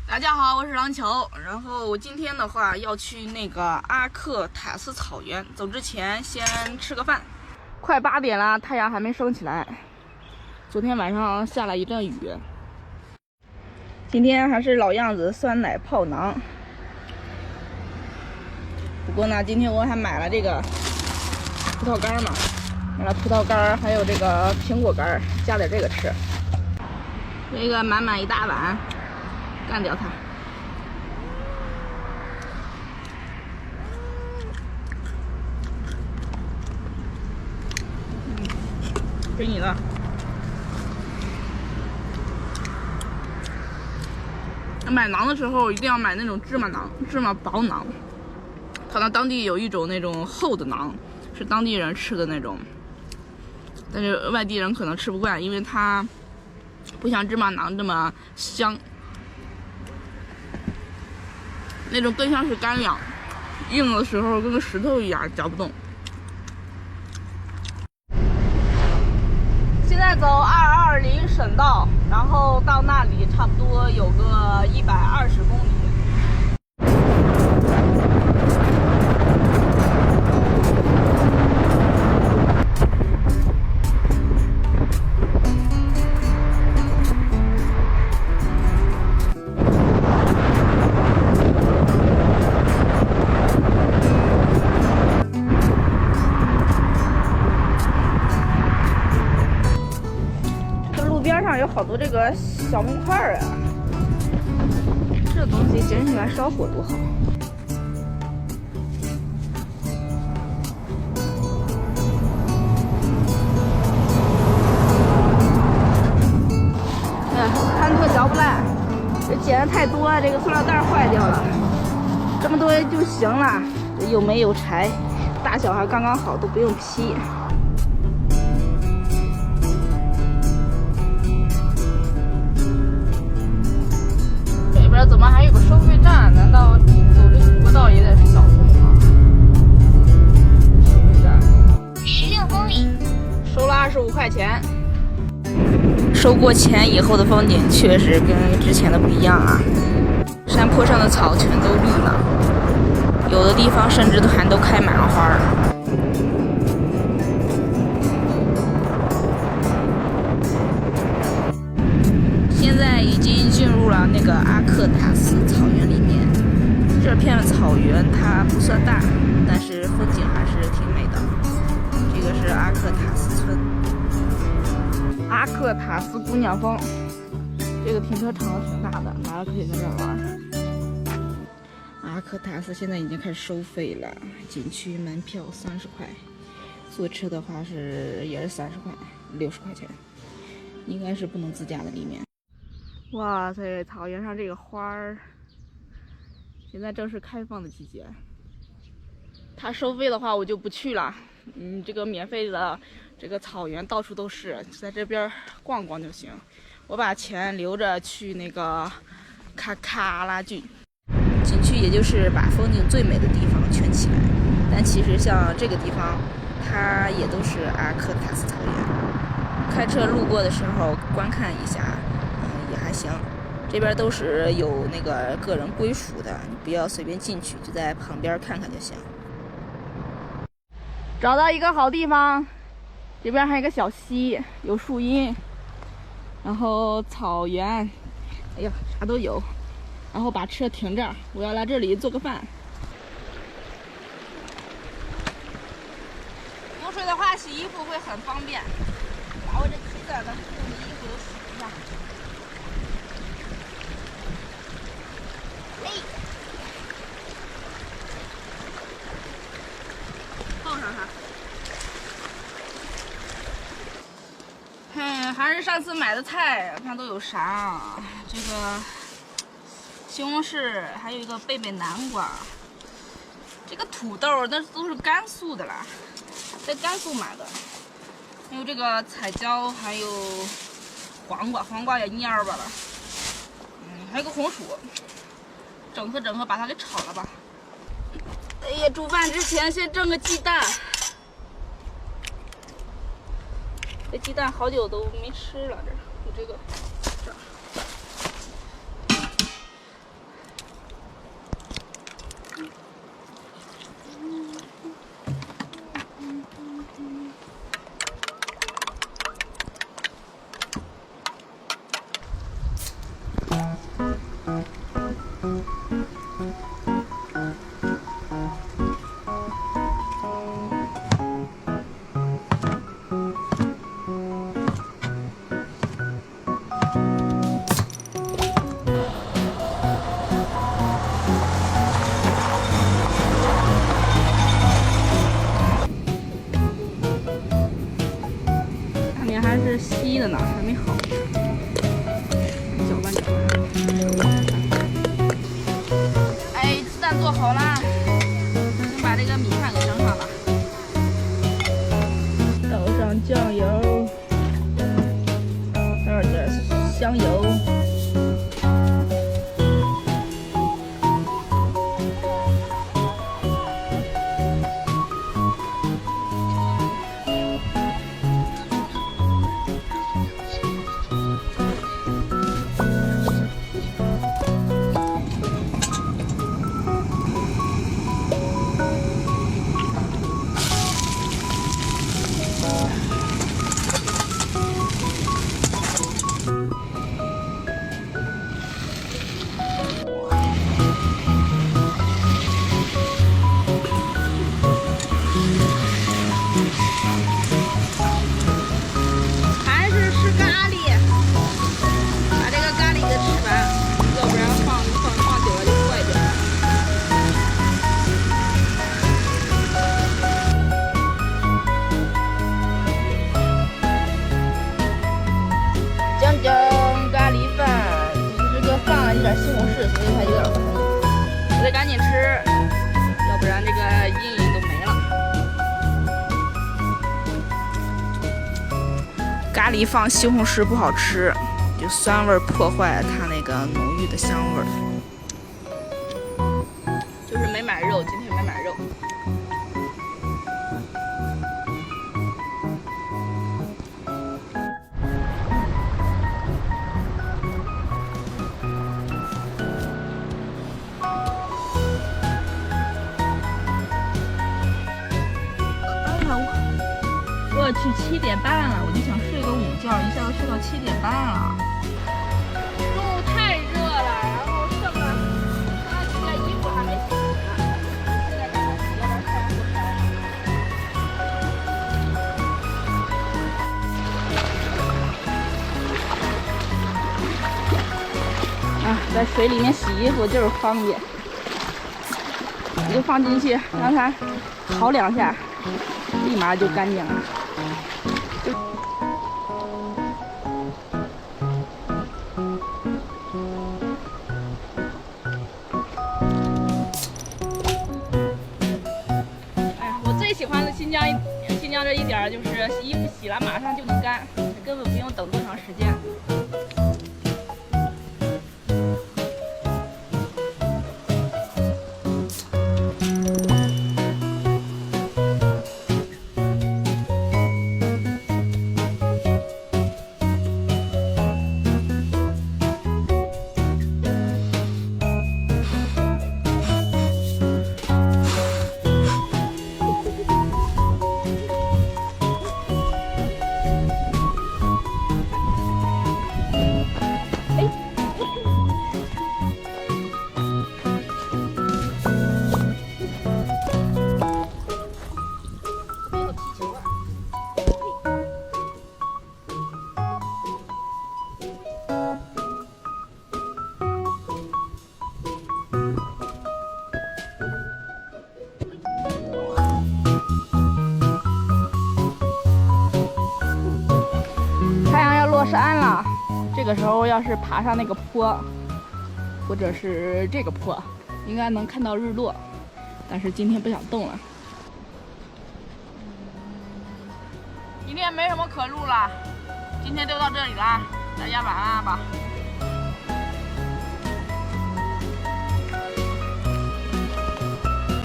大家好，我是郎球。然后我今天的话要去那个阿克塔斯草原，走之前先吃个饭。快8点了，太阳还没升起来。昨天晚上下了一阵雨。今天还是老样子，酸奶泡馕。不过呢，今天我还买了这个葡萄干嘛，买了葡萄干，还有这个苹果干，加点这个吃。这个满满一大碗。干掉它！给你了。买馕的时候一定要买那种芝麻馕，芝麻薄馕。它那当地有一种那种厚的馕，是当地人吃的那种，但是外地人可能吃不惯，因为它不像芝麻馕这么香。那种更像是干粮，硬的时候跟个石头一样，嚼不动。现在走220省道，然后到那里差不多有个120公里。边上有好多这个小木块啊，这东西捡起来烧火多好。哎，忐忑嚼不烂，这捡的太多，这个塑料袋坏掉了。这么多就行了，又没有柴，大小还刚刚好，都不用劈。怎么还有个收费站？难道走这国道也得是小众吗？收费站，16公里，收了25块钱。收过钱以后的风景确实跟之前的不一样啊！山坡上的草全都绿了，有的地方甚至都开满了花。现在已经进入了那个阿克塔斯草原里面。这片草原它不算大，但是风景还是挺美的。这个是阿克塔斯村，阿克塔斯姑娘峰。这个停车场挺大的，来了可以在这儿玩。阿克塔斯现在已经开始收费了，景区门票30块，坐车的话也是30块，60块钱，应该是不能自驾的里面。哇塞，草原上这个花儿，现在正是开放的季节。它收费的话，我就不去了。这个免费的这个草原到处都是，在这边逛逛就行。我把钱留着去那个卡拉峻景区，也就是把风景最美的地方圈起来。但其实像这个地方，它也都是阿克塔斯草原。开车路过的时候观看一下。也还行，这边都是有那个个人归属的，你不要随便进去，就在旁边看看就行。找到一个好地方，这边还有一个小溪，有树荫，然后草原，哎呀，啥都有。然后把车停这儿，我要来这里做个饭。有水的话，洗衣服会很方便，把我这鸡蛋的衣服都洗一下。放上它。还是上次买的菜，看都有啥啊？这个西红柿，还有一个贝南瓜，这个土豆那都是甘肃的啦，在甘肃买的。还有这个彩椒，还有黄瓜也蔫巴了。还有个红薯，整合把它给炒了吧。哎呀，煮饭之前先蒸个鸡蛋。这鸡蛋好久都没吃了，这有这个，这红柿，所以它有点红。我得赶紧吃，要不然这个阴影都没了。咖喱放西红柿不好吃，就酸味破坏它那个浓郁的香味儿。就是没买肉，今天没买肉。我去7点半了，我就想睡个午觉，一下子睡到7点半了。中午太热了，然后剩了这个衣服还没洗呢，现在赶紧洗，要不然太阳不晒。啊，在水里面洗衣服就是方便，你就放进去，让它烤2下，立马就干净了。喜欢的新疆这一点就是衣服洗了马上就能干，根本不用等多长时间。落山了，这个时候要是爬上那个坡，或者是这个坡，应该能看到日落。但是今天不想动了。今天没什么可录了，今天就到这里啦，大家晚安吧。